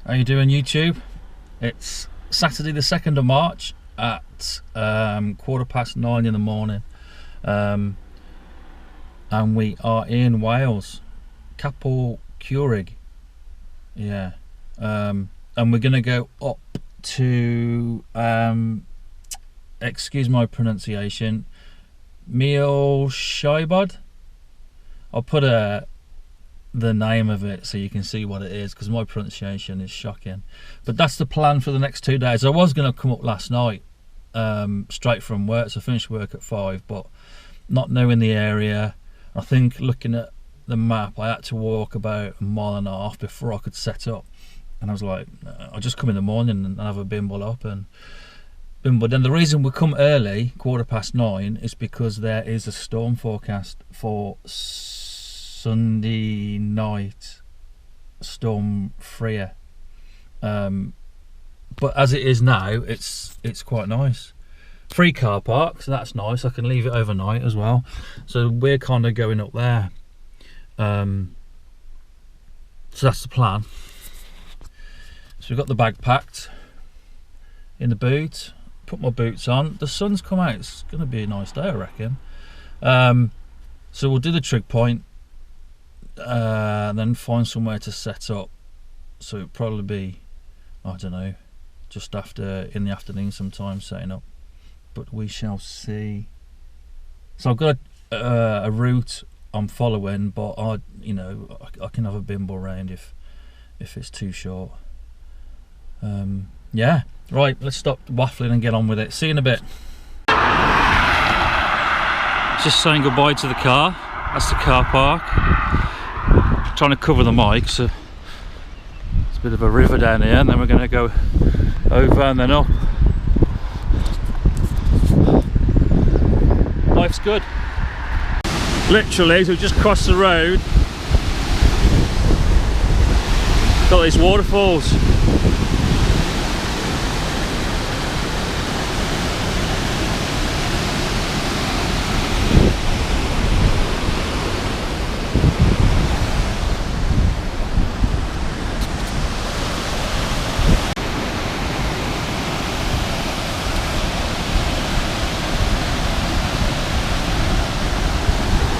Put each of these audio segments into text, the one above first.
How you doing, YouTube? It's Saturday the 2nd of March at 9:15 in the morning, and we are in Wales, Capel Curig. Yeah, and we're gonna go up to excuse my pronunciation, Meol Siabod. I'll put the name of it so you can see what it is, because my pronunciation is shocking. But that's the plan for the next 2 days. I was going to come up last night straight from work, so I finished work at 5, but not knowing the area, I think looking at the map, I had to walk about 1.5 miles before I could set up. And I was like, I'll just come in the morning and have a bimble up and bimble. Then the reason we come early, 9:15, is because there is a storm forecast for Sunday night, storm freer. But as it is now, it's quite nice. Free car park, so that's nice. I can leave it overnight as well. So we're kind of going up there. So that's the plan. So we've got the bag packed in the boot. Put my boots on. The sun's come out. It's going to be a nice day, I reckon. So we'll do the trig point. Then find somewhere to set up, so it'll probably be, I don't know, just after, in the afternoon sometime, setting up, but we shall see. So I've got a route I'm following, but I can have a bimble round if it's too short. Yeah, right, let's stop waffling and get on with it. See you in a bit. Just saying goodbye to the car. That's the car park. Trying to cover the mic, so it's a bit of a river down here, and then we're going to go over and then up. Life's good. Literally, so we just crossed the road, got these waterfalls.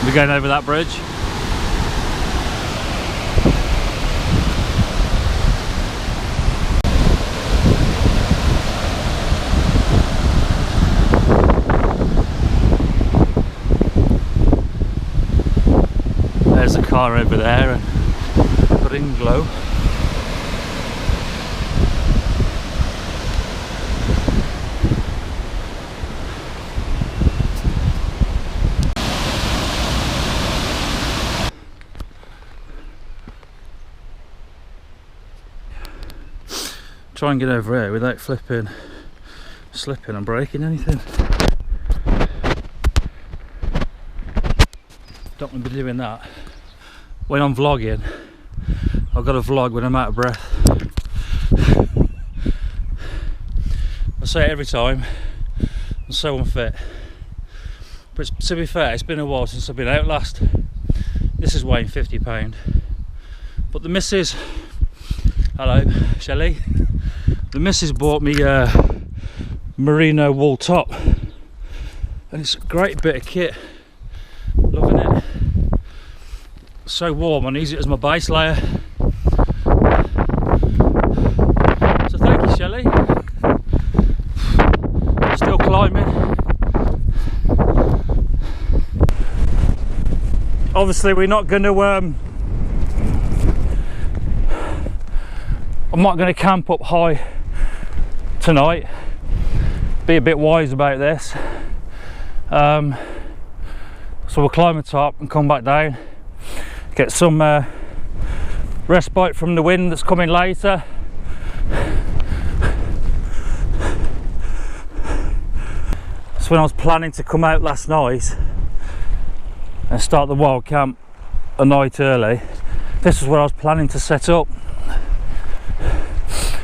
We're going over that bridge. There's a car over there, and green glow. Try and get over here without slipping and breaking anything. Don't want to be doing that. When I'm vlogging, I've got to vlog when I'm out of breath. I say it every time, I'm so unfit. But to be fair, it's been a while since I've been out last. This is weighing £50. But the missus, hello Shelley, the missus bought me a merino wool top, and it's a great bit of kit. Loving it. So warm, and use it as my base layer. So thank you, Shelley. Still climbing. Obviously we're not going to I'm not going to camp up high tonight. Be a bit wise about this. So we'll climb the top and come back down, get some respite from the wind that's coming later. So when I was planning to come out last night and start the wild camp a night early, this is where I was planning to set up,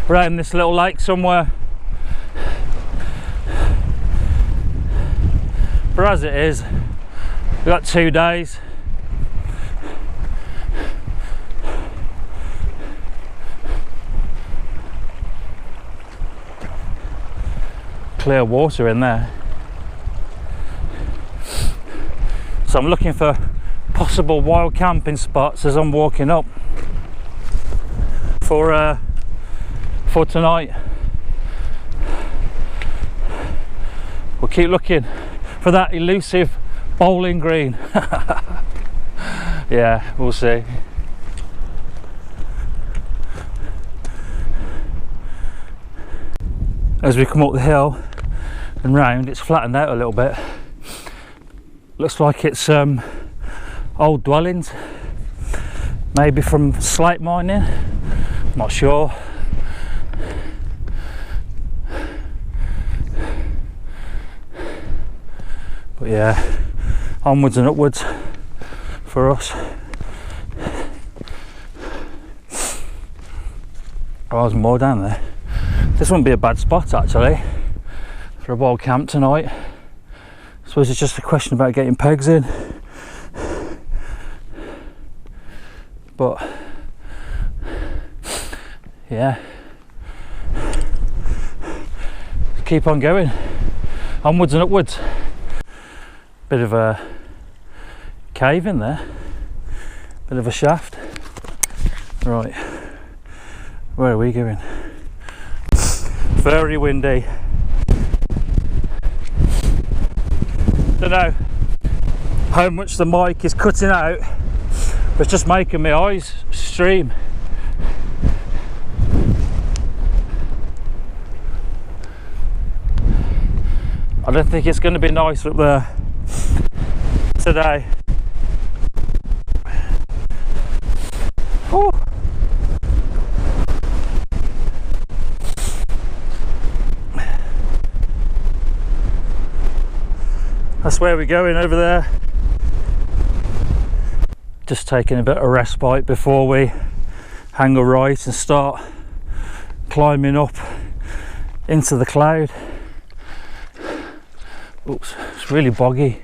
around this little lake somewhere. But as it is, we've got 2 days. clear water in there. So I'm looking for possible wild camping spots as I'm walking up for tonight. We'll keep looking for that elusive bowling green. Yeah, we'll see. As we come up the hill and round, it's flattened out a little bit. Looks like it's old dwellings, maybe from slate mining, not sure. But yeah, onwards and upwards for us. Oh, there's more down there. This wouldn't be a bad spot actually for a wild camp tonight. I suppose it's just a question about getting pegs in. But yeah, keep on going, onwards and upwards. Bit of a cave in there, bit of a shaft. Right, where are we going? Very windy. Don't know how much the mic is cutting out, but it's just making my eyes stream. I don't think it's going to be nice up there today. Whew. That's where we're going, over there. Just taking a bit of respite before we hang a right and start climbing up into the cloud. Oops, it's really boggy.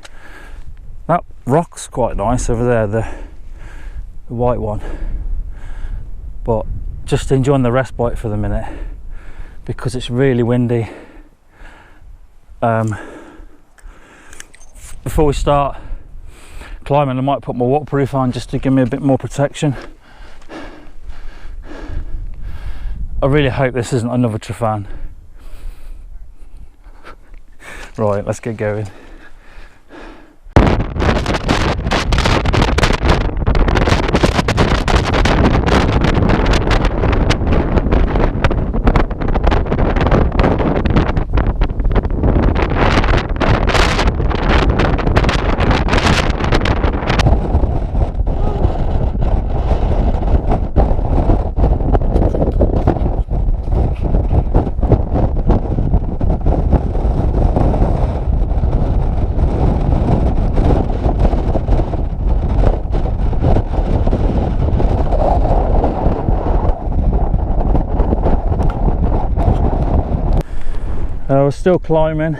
That rock's quite nice over there, the white one. But just enjoying the respite for the minute because it's really windy. Before we start climbing, I might put my waterproof on just to give me a bit more protection. I really hope this isn't another Trafan. Right, let's get going. We're still climbing.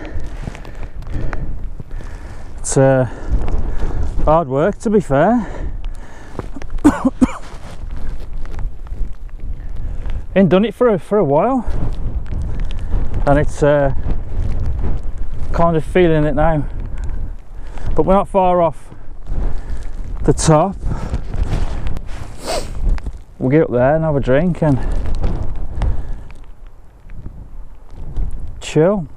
It's hard work, to be fair. Ain't done it for a while, and it's kind of feeling it now. But we're not far off the top. We'll get up there and have a drink and chill.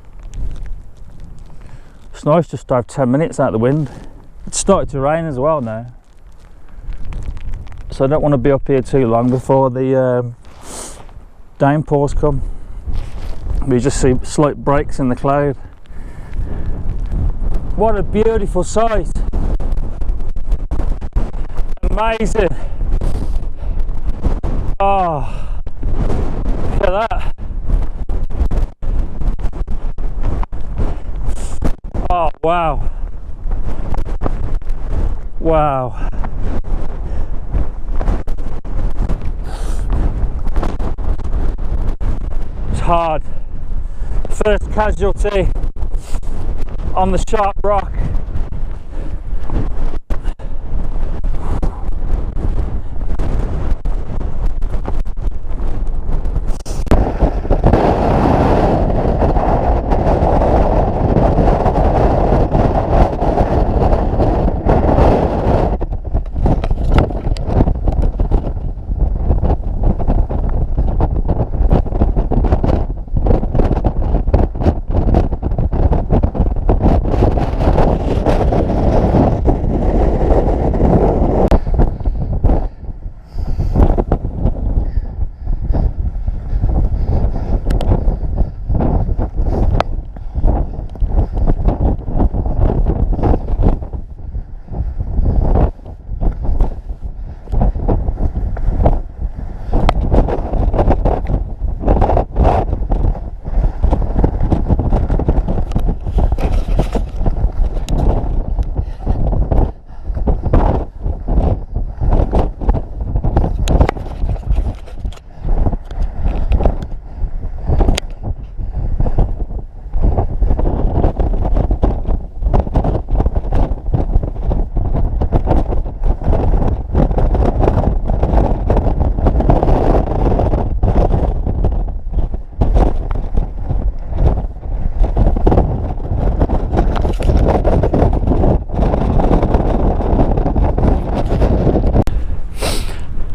It's nice just to have 10 minutes out of the wind. It's started to rain as well now, so I don't want to be up here too long before the downpours come. We just see slight breaks in the cloud. What a beautiful sight. Amazing. Oh, look at that. Oh, wow. Wow. It's hard. First casualty on the sharp rock.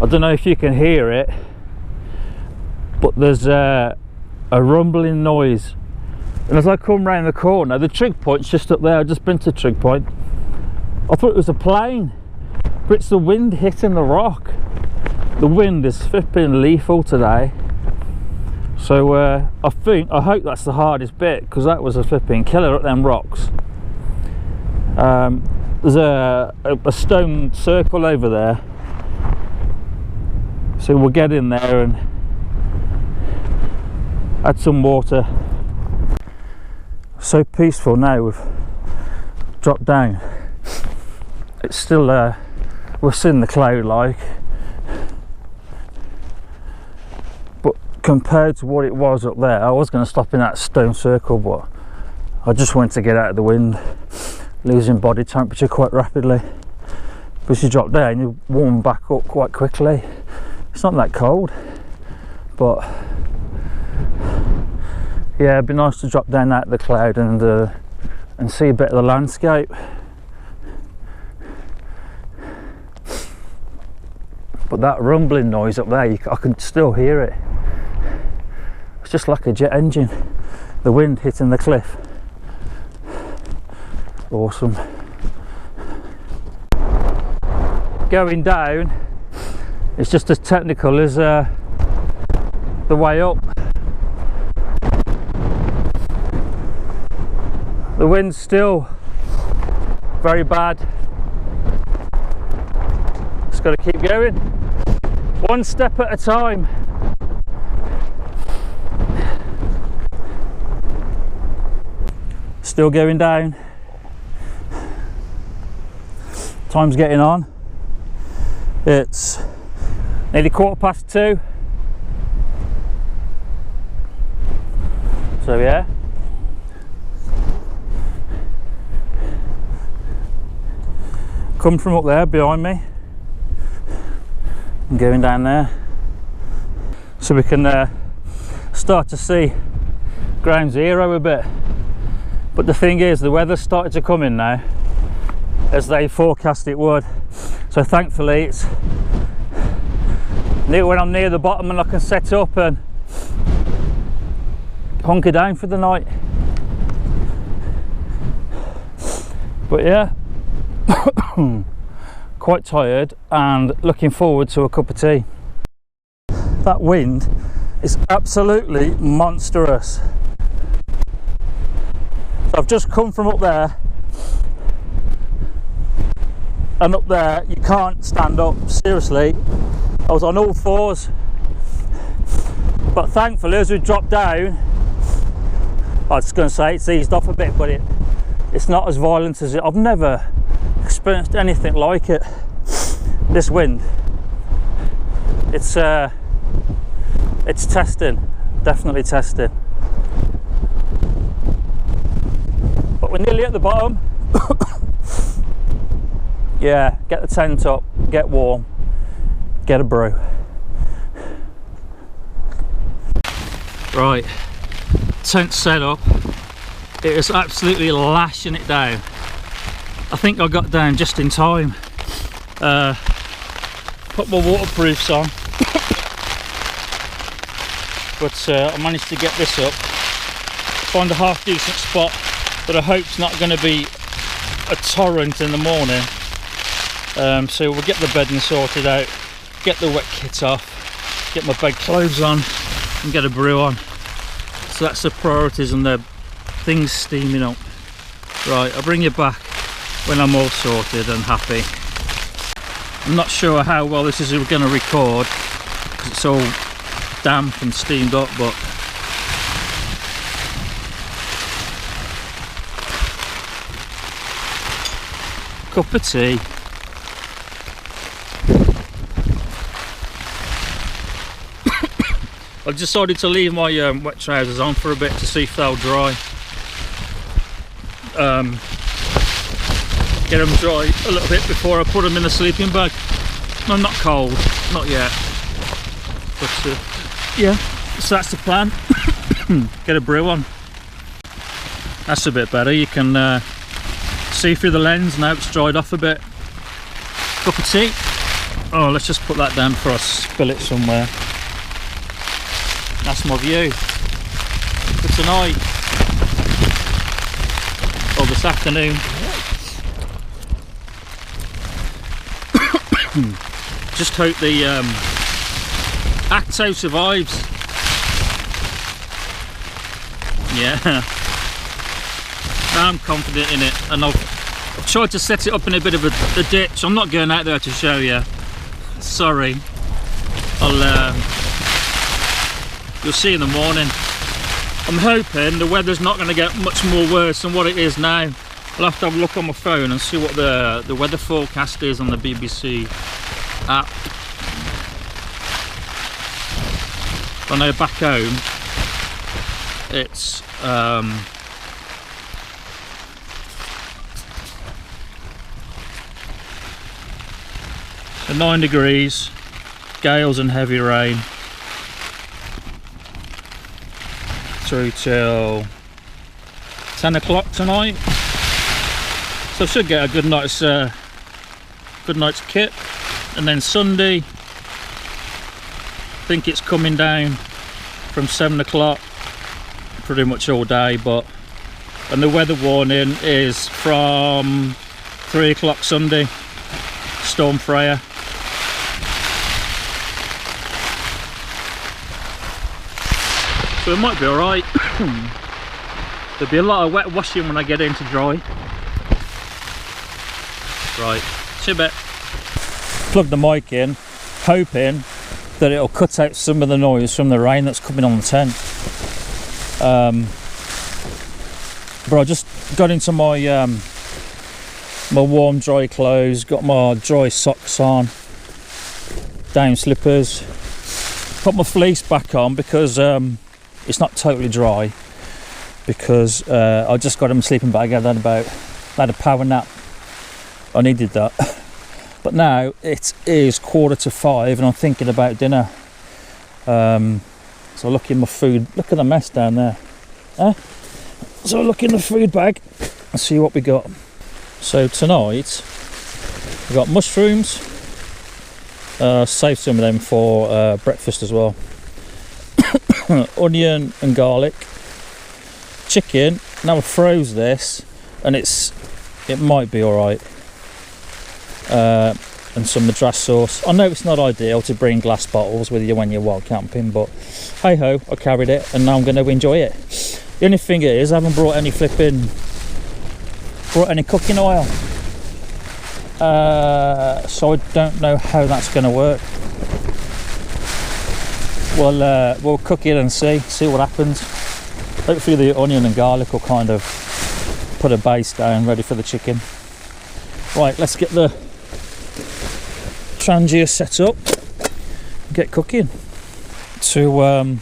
don't know if you can hear it, but there's a rumbling noise. And as I come round the corner, the trig point's just up there. I've just been to trig point. I thought it was a plane, but it's the wind hitting the rock. The wind is flipping lethal today. So I hope that's the hardest bit, because that was a flipping killer at them rocks. There's a stone circle over there, so we'll get in there and add some water. So peaceful now. We've dropped down. It's still we're seeing the cloud like, but compared to what it was up there, I was going to stop in that stone circle, but I just wanted to get out of the wind, losing body temperature quite rapidly. But you drop down, you warm back up quite quickly. It's not that cold, but yeah, it'd be nice to drop down out of the cloud and see a bit of the landscape. But that rumbling noise up there, I can still hear it. It's just like a jet engine, the wind hitting the cliff. Awesome. Going down, it's just as technical as the way up. The wind's still very bad. Just got to keep going, one step at a time. Still going down. Time's getting on. It's nearly 2:15. So yeah. Come from up there behind me. I'm going down there, so we can start to see ground zero a bit. But the thing is, the weather's started to come in now, as they forecast it would. So thankfully it's when I'm near the bottom and I can set up and hunker down for the night. But yeah, quite tired and looking forward to a cup of tea. That wind is absolutely monstrous. So I've just come from up there, and up there you can't stand up, seriously. I was on all fours, but thankfully as we dropped down, I was going to say it's eased off a bit, but it's not as violent as it. I've never experienced anything like it. This wind, it's testing, definitely testing. But we're nearly at the bottom. Yeah, get the tent up, get warm, get a brew. Right, tent set up. It is absolutely lashing it down. I think I got down just in time. Put my waterproofs on, but I managed to get this up. Find a half decent spot that I hope's not going to be a torrent in the morning. So we'll get the bedding sorted out, get the wet kit off, get my bed clothes on and get a brew on. So that's the priorities, and the things steaming up. Right, I'll bring you back when I'm all sorted and happy. I'm not sure how well this is going to record because it's all damp and steamed up, but cup of tea. I've decided to leave my wet trousers on for a bit to see if they'll dry. Get them dry a little bit before I put them in the sleeping bag. I'm not cold, not yet. But yeah, so that's the plan. Get a brew on. That's a bit better. You can see through the lens now, it's dried off a bit. Cup of tea. Oh, let's just put that down before I spill it somewhere. That's my view for tonight, or this afternoon. Just hope the Acto survives. Yeah, I'm confident in it, and I've tried to set it up in a bit of a ditch. I'm not going out there to show you. Sorry. You'll see in the morning. I'm hoping the weather's not going to get much more worse than what it is now. I'll have to have a look on my phone and see what the weather forecast is on the BBC app. I know back home it's 9 degrees, gales and heavy rain through till 10 o'clock tonight. So I should get a good night's kit. And then Sunday, I think it's coming down from 7 o'clock pretty much all day, and the weather warning is from 3 o'clock Sunday, Storm Freya. So it might be alright. There'll be a lot of wet washing when I get into dry. Right, see you a bit. Plug the mic in, hoping that it'll cut out some of the noise from the rain that's coming on the tent. But I just got into my my warm dry clothes, got my dry socks on, down slippers, put my fleece back on because it's not totally dry, because I just got in my sleeping bag. I had a power nap. I needed that. But now it is 4:45 and I'm thinking about dinner. So I look in my food. Look at the mess down there. So I look in the food bag and see what we got. So tonight we got mushrooms. Save some of them for breakfast as well. Onion and garlic. Chicken. Now I froze this, and it might be all right. And some Madrass sauce. I know it's not ideal to bring glass bottles with you when you're wild camping, but hey ho, I carried it and now I'm going to enjoy it. The only thing is, I haven't brought any cooking oil, so I don't know how that's going to work. We'll cook it and see what happens. Hopefully the onion and garlic will kind of put a base down ready for the chicken. Right, let's get the Trangia set up, get cooking. To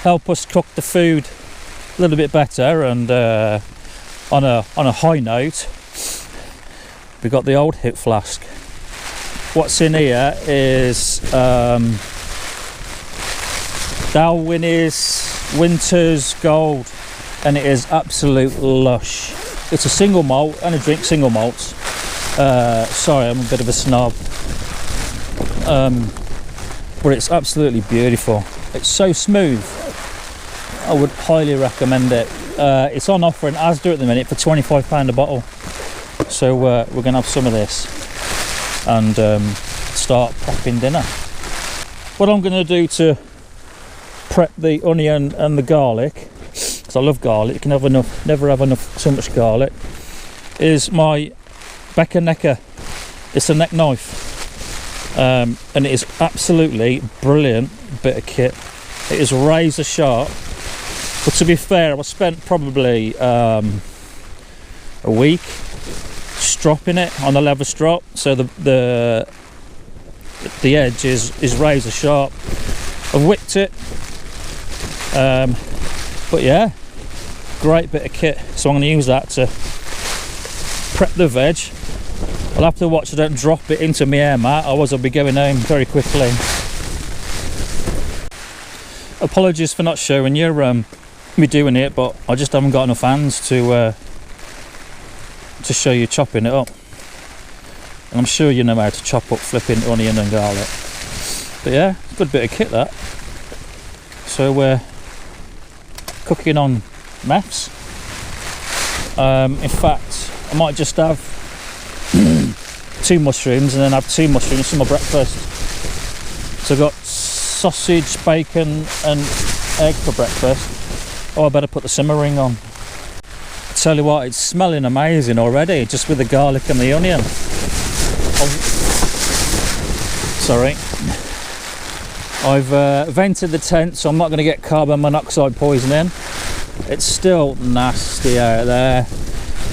help us cook the food a little bit better, and on a high note, we got the old hip flask. What's in here is Dalwhinnie's Winter's Gold, and it is absolute lush. It's a single malt, and I drink single malts. Sorry, I'm a bit of a snob, but it's absolutely beautiful. It's so smooth. I would highly recommend it. It's on offer in Asda at the minute for £25 a bottle. So we're going to have some of this and start prepping dinner. What I'm going to do to prep the onion and the garlic, because I love garlic, you can never have too much garlic, is my Becker Necker. It's a neck knife, and it is absolutely brilliant bit of kit. It is razor sharp, but to be fair, I spent probably a week stropping it on the leather strop, so the edge is razor sharp. I've whipped it, but yeah, great bit of kit. So I'm going to use that to prep the veg. I'll have to watch I don't drop it into my air mat, otherwise I'll be going home very quickly. Apologies for not showing you me doing it, but I just haven't got enough hands to show you chopping it up. And I'm sure you know how to chop up flipping onion and garlic. But yeah, good bit of kit that. So we're cooking on maths. In fact, I might just have 2 mushrooms and then have 2 mushrooms for my breakfast. So I've got sausage, bacon and egg for breakfast. Oh, I better put the simmering on. I tell you what, it's smelling amazing already, just with the garlic and the onion. Sorry. I've vented the tent, so I'm not going to get carbon monoxide poisoning. It's still nasty out there,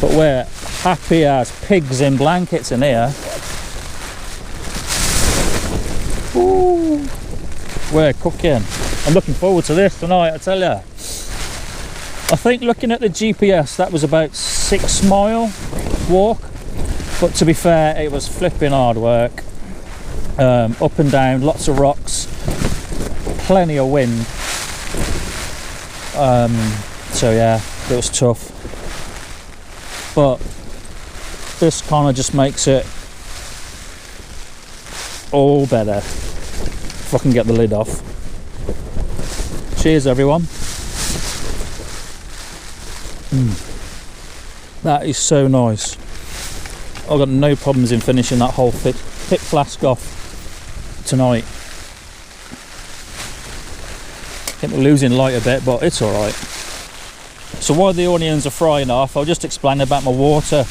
but we're happy as pigs in blankets in here. Ooh, we're cooking. I'm looking forward to this tonight, I tell you. I think looking at the GPS, that was about 6 mile walk, but to be fair, it was flipping hard work. Up and down, lots of rocks, plenty of wind. So yeah, it was tough. But this kind of just makes it all better. If I can get the lid off. Cheers everyone. That is so nice. I've got no problems in finishing that whole thick flask off tonight. I think we're losing light a bit, but it's alright. So while the onions are frying off, I'll just explain about my water.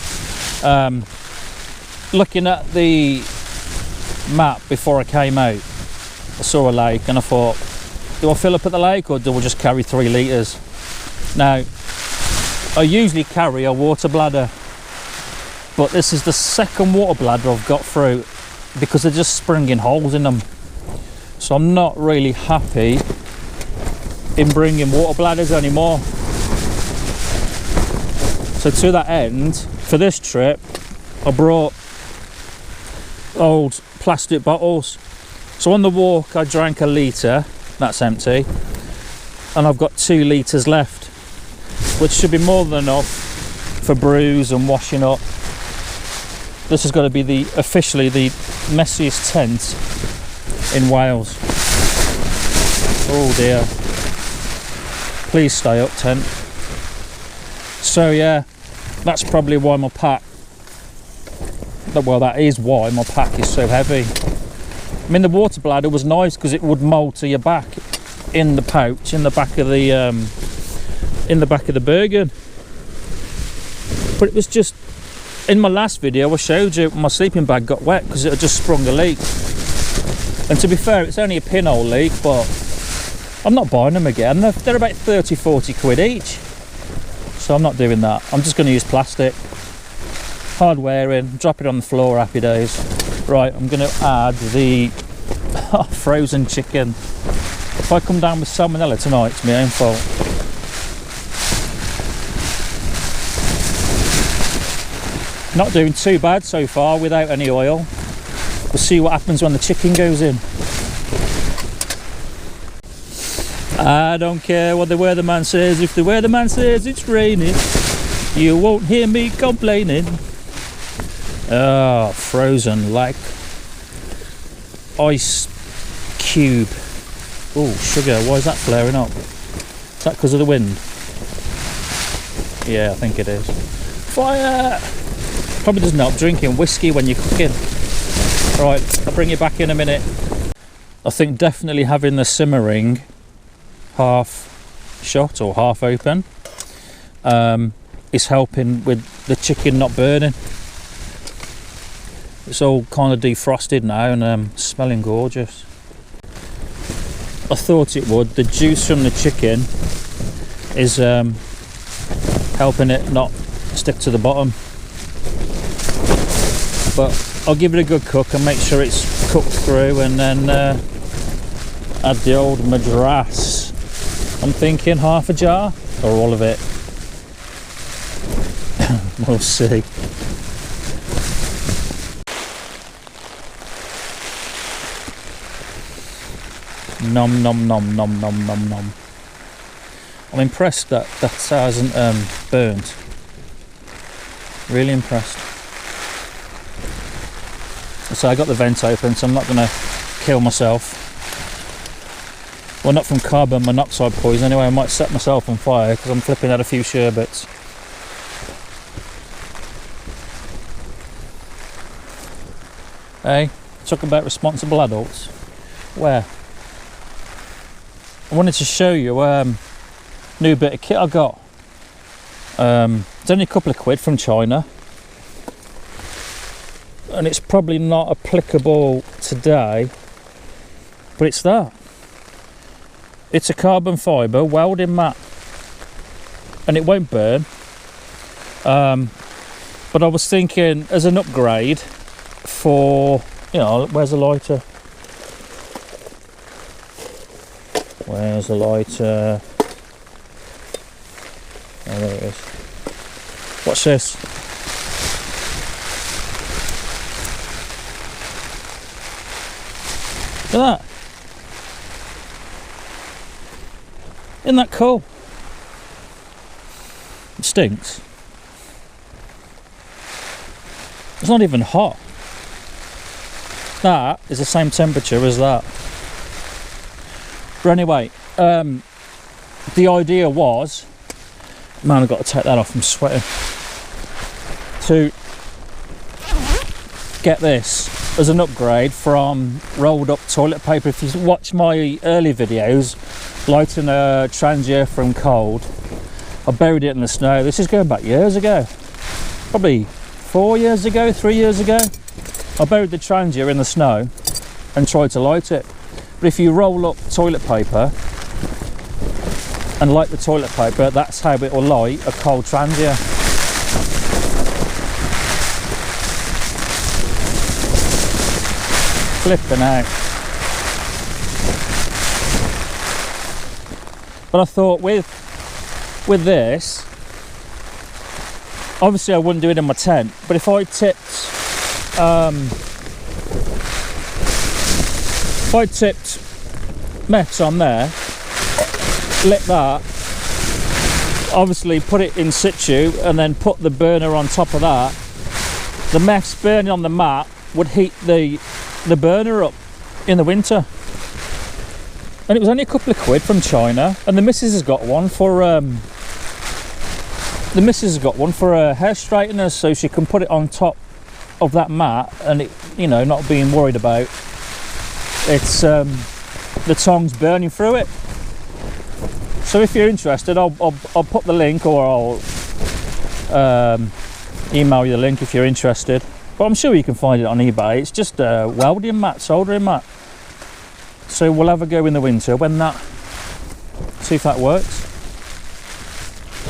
Looking at the map before I came out, I saw a lake and I thought, do I fill up at the lake or do I just carry 3 litres? Now, I usually carry a water bladder, but this is the second water bladder I've got through because they're just springing holes in them. So I'm not really happy in bringing water bladders anymore. So to that end, for this trip, I brought old plastic bottles. So on the walk, I drank 1 litre, that's empty, and I've got 2 litres left, which should be more than enough for brews and washing up. This has got to be officially the messiest tent in Wales. Oh dear. Please stay up, tent. So yeah, that's probably why my pack, well, that is why my pack is so heavy. I mean, the water bladder was nice because it would mould to your back in the pouch in the back of the Bergen. But it was just, in my last video I showed you my sleeping bag got wet because it had just sprung a leak. And to be fair, it's only a pinhole leak, but I'm not buying them again. They're about 30-40 quid each. So I'm not doing that. I'm just going to use plastic. Hard wearing, drop it on the floor, happy days. Right, I'm going to add the frozen chicken. If I come down with salmonella tonight, it's my own fault. Not doing too bad so far without any oil. We'll see what happens when the chicken goes in. I don't care what the weatherman says. If the weatherman says it's raining, you won't hear me complaining. Ah, frozen like ice cube. Oh, sugar. Why is that flaring up? Is that because of the wind? Yeah, I think it is. Fire! Probably doesn't help drinking whiskey when you're cooking. Right, I'll bring you back in a minute. I think definitely having the simmering half shut or half open is helping with the chicken not burning. It's all kind of defrosted now and smelling gorgeous. I thought it would. The juice from the chicken is helping it not stick to the bottom. But I'll give it a good cook and make sure it's cooked through, and then add the old Madrass. I'm thinking half a jar or all of it. We'll see. Nom nom nom nom nom nom nom. I'm impressed that hasn't burnt. Really impressed. So I got the vent open, so I'm not going to kill myself. Well, not from carbon monoxide poison anyway. I might set myself on fire because I'm flipping out a few sherbets. Hey, talk about responsible adults. Where? I wanted to show you new bit of kit I got. It's only a couple of quid from China, and it's probably not applicable today, but it's that. It's a carbon fibre welding mat, and it won't burn. But I was thinking, as an upgrade for, you know, where's the lighter? Where's the lighter? Oh, there it is. What's this? Look at that. Isn't that cool? It stinks. It's not even hot. That is the same temperature as that. But anyway, the idea was, man, I've got to take that off, I'm sweating, to get this as an upgrade from rolled up toilet paper. If you watch my early videos, lighting a Trangia from cold, I buried it in the snow. This is going back years ago, probably 4 years ago, 3 years ago. I buried the Trangia in the snow and tried to light it. But if you roll up toilet paper and light the toilet paper, that's how it will light a cold Trangia. Flipping out. But I thought with this, obviously I wouldn't do it in my tent, but if I tipped meths on there, lit that, obviously put it in situ and then put the burner on top of that, the meths burning on the mat would heat the burner up in the winter. And it was only a couple of quid from China, and the missus has got one for her hair straighteners, so she can put it on top of that mat, and it, you know, not being worried about it's the tongs burning through it. So if you're interested, I'll put the link, or I'll email you the link if you're interested. But I'm sure you can find it on eBay. It's just a welding mat, soldering mat. So we'll have a go in the winter when that, see if that works.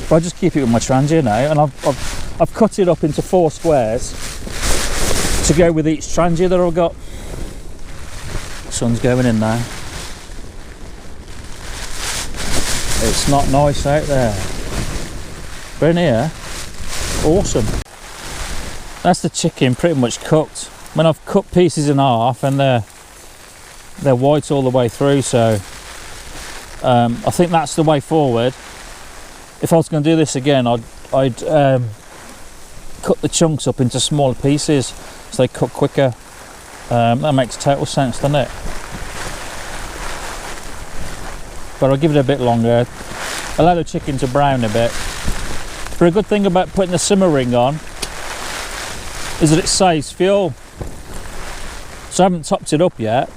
But I just keep it with my Trangia now, and I've cut it up into 4 squares to go with each Trangia that I've got. Sun's going in now. It's not nice out there, but in here, awesome. That's the chicken pretty much cooked. I mean, I've cut pieces in half, and they're white all the way through, so I think that's the way forward. If I was going to do this again, I'd cut the chunks up into smaller pieces so they cook quicker. That makes total sense, doesn't it? But I'll give it a bit longer, allow the chicken to brown a bit. But a good thing about putting the simmer ring on is that it saves fuel. So I haven't topped it up yet.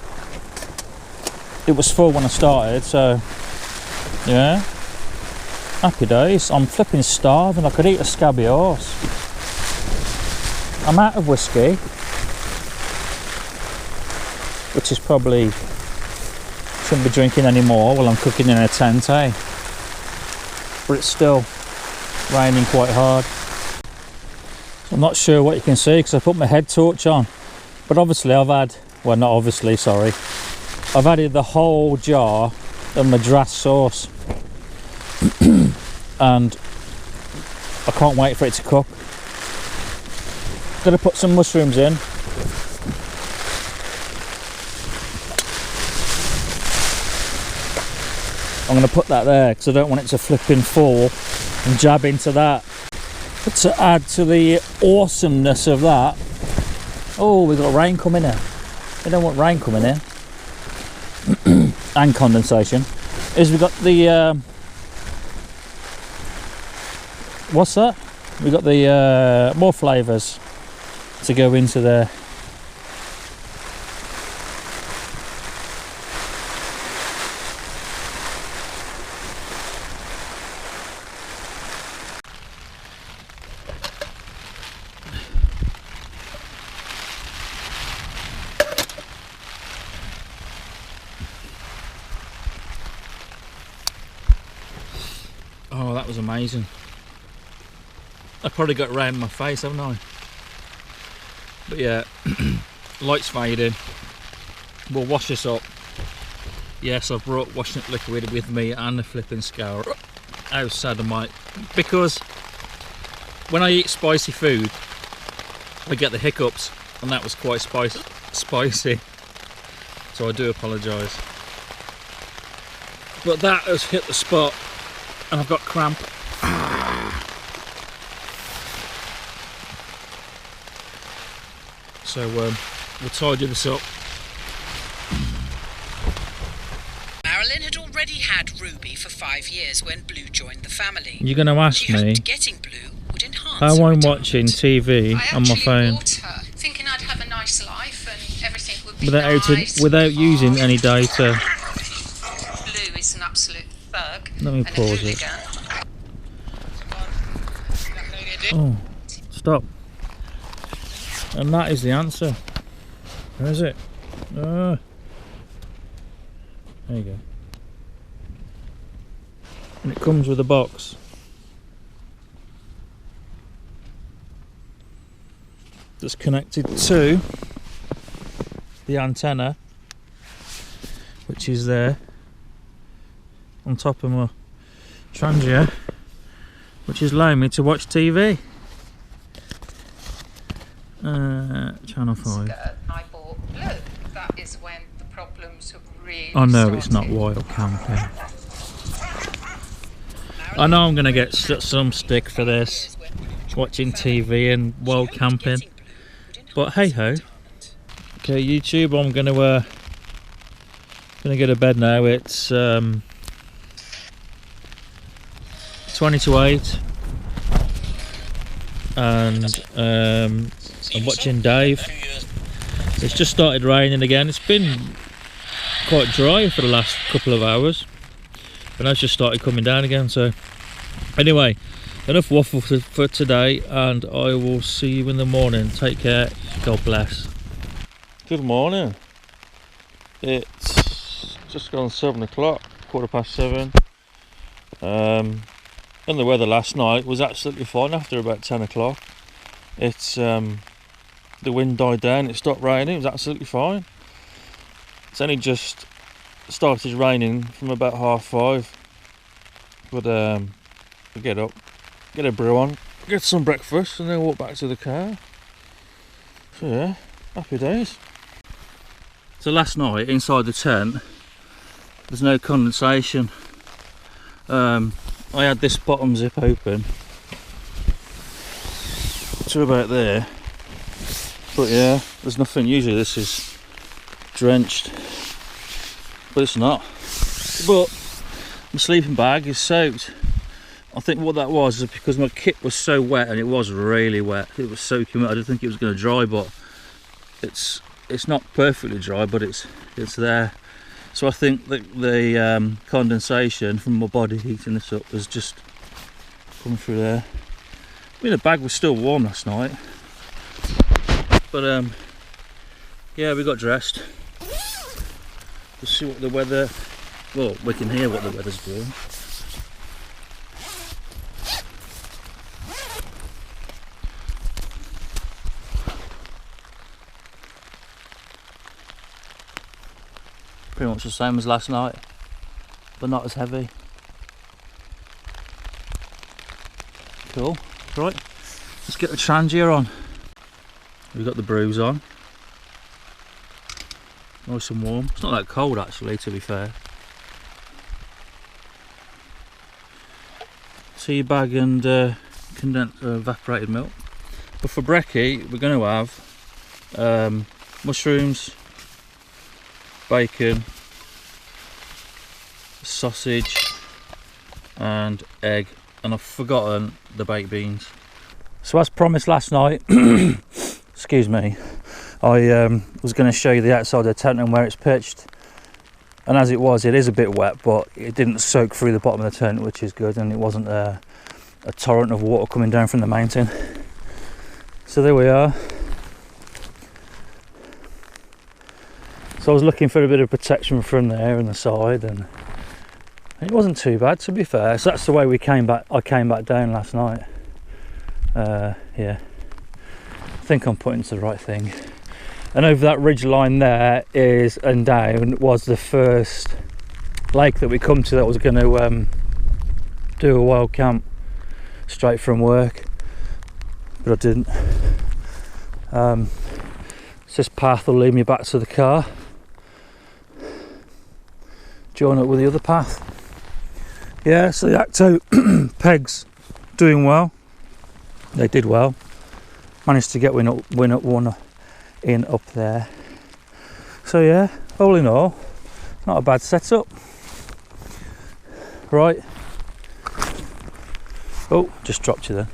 It was full when I started, so yeah, happy days. I'm flipping starving. I could eat a scabby horse. I'm out of whiskey, which is probably, shouldn't be drinking anymore while I'm cooking in a tent, eh? But it's still raining quite hard. I'm not sure what you can see because I put my head torch on, but obviously I've had, well, not obviously, sorry, I've added the whole jar of Madrass sauce and I can't wait for it to cook. Gonna put some mushrooms in. I'm gonna put that there because I don't want it to flipping fall and jab into that. But to add to the awesomeness of that, Oh, we've got rain coming in. We don't want rain coming in. And condensation. Is we got the what's that? We got the more flavours to go into there. Oh, that was amazing. I probably got round my face, haven't I? But yeah, light's fading. We'll wash this up. Yes, I've brought washing up liquid with me and the flipping scour. How sad am I? Because when I eat spicy food, I get the hiccups, and that was quite spicy. So I do apologise. But that has hit the spot, and I've got cramp. So we'll tidy this up. Marilyn had already had Ruby for 5 years when Blue joined the family. You're going to ask me getting Blue would enhance how I'm watching TV on my phone bought her, thinking I'd have a nice life and everything would be nice without using any data. Blue is an absolute thug. Let me pause it. Oh, stop. And that is the answer. Where is it? There you go. And it comes with a box. That's connected to the antenna, which is there on top of my Trangia, which is allowing me to watch TV. Channel 5. I bought Blue. That is when the problems have really Oh no, started. it's not wild camping. I know I'm going to get some stick for this, watching TV and wild camping. But hey ho. Okay, YouTube, I'm going to go to bed now. It's 20 to 8. And I'm watching Dave. It's just started raining again. It's been quite dry for the last couple of hours, but now it's just started coming down again. So anyway, enough waffle for today, and I will see you in the morning. Take care. God bless. Good morning. It's just gone 7 o'clock, 7:15. And the weather last night was absolutely fine after about 10 o'clock. It's the wind died down, it stopped raining, it was absolutely fine. It's only just started raining from about 5:30. But we'll get up, get a brew on, get some breakfast, and then walk back to the car. So yeah, happy days. So last night inside the tent, there's no condensation. I had this bottom zip open to about there, but yeah, there's nothing. Usually this is drenched, but it's not. But my sleeping bag is soaked. I think what that was is because my kit was so wet, and it was really wet. It was soaking wet. I didn't think it was going to dry, but it's not perfectly dry, but it's there. So I think that the condensation from my body heating this up has just come through there. I mean, the bag was still warm last night, but yeah, we got dressed. We'll see what the weather. Well, we can hear what the weather's doing. Pretty much the same as last night, but not as heavy. Cool. Right, let's get the Trangia on. We've got the brews on. Nice and warm. It's not that cold actually, to be fair. Tea bag and condensed evaporated milk. But for brekkie, we're going to have mushrooms, bacon, sausage and egg, and I've forgotten the baked beans. So as promised last night, excuse me, I was going to show you the outside of the tent and where it's pitched, and as it is a bit wet, but it didn't soak through the bottom of the tent, which is good, and it wasn't a torrent of water coming down from the mountain. So there we are. So I was looking for a bit of protection from there and the side, and it wasn't too bad, to be fair. So that's the way we came back. I came back down last night. Yeah, I think I'm putting to the right thing. And over that ridge line there is and down was the first lake that we come to that was going to do a wild camp straight from work, but I didn't. So this path will lead me back to the car, join up with the other path. Yeah, so the Acto pegs doing well. They did well. Managed to get one in up there. So yeah, all in all, not a bad setup. Right. Oh, just dropped you then.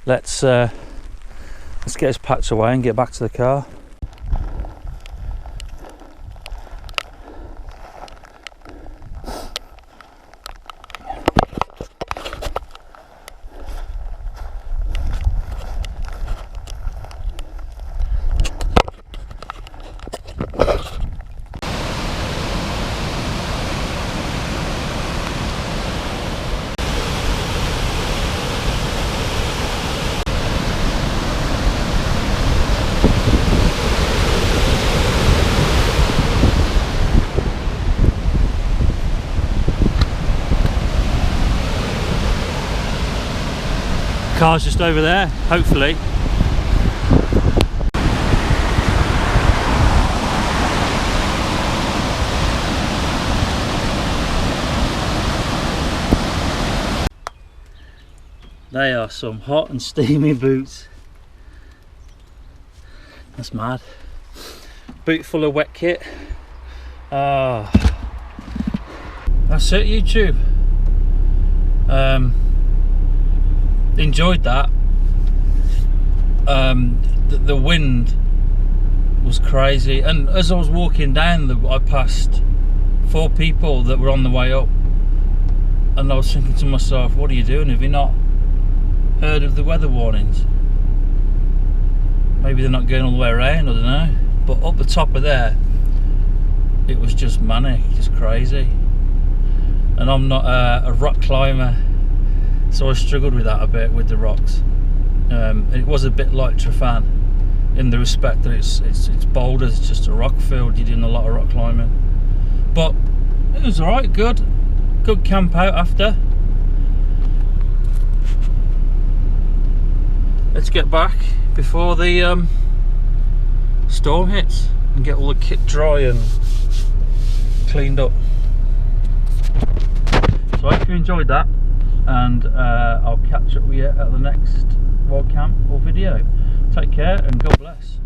Let's get us packed away and get back to the car. Car's just over there, hopefully. They are some hot and steamy boots. That's mad. Boot full of wet kit. That's it, YouTube. Enjoyed that. The wind was crazy, and as I was walking down, I passed 4 people that were on the way up, and I was thinking to myself, what are you doing? Have you not heard of the weather warnings? Maybe they're not going all the way around, I don't know, but up the top of there it was just manic, just crazy. And I'm not a rock climber, so I struggled with that a bit with the rocks. It was a bit like Trafan in the respect that it's boulders, it's just a rock field. You're doing a lot of rock climbing, but it was alright. Good camp out after. Let's get back before the storm hits and get all the kit dry and cleaned up. So I hope you enjoyed that, and I'll catch up with you at the next wild camp or video. Take care and God bless.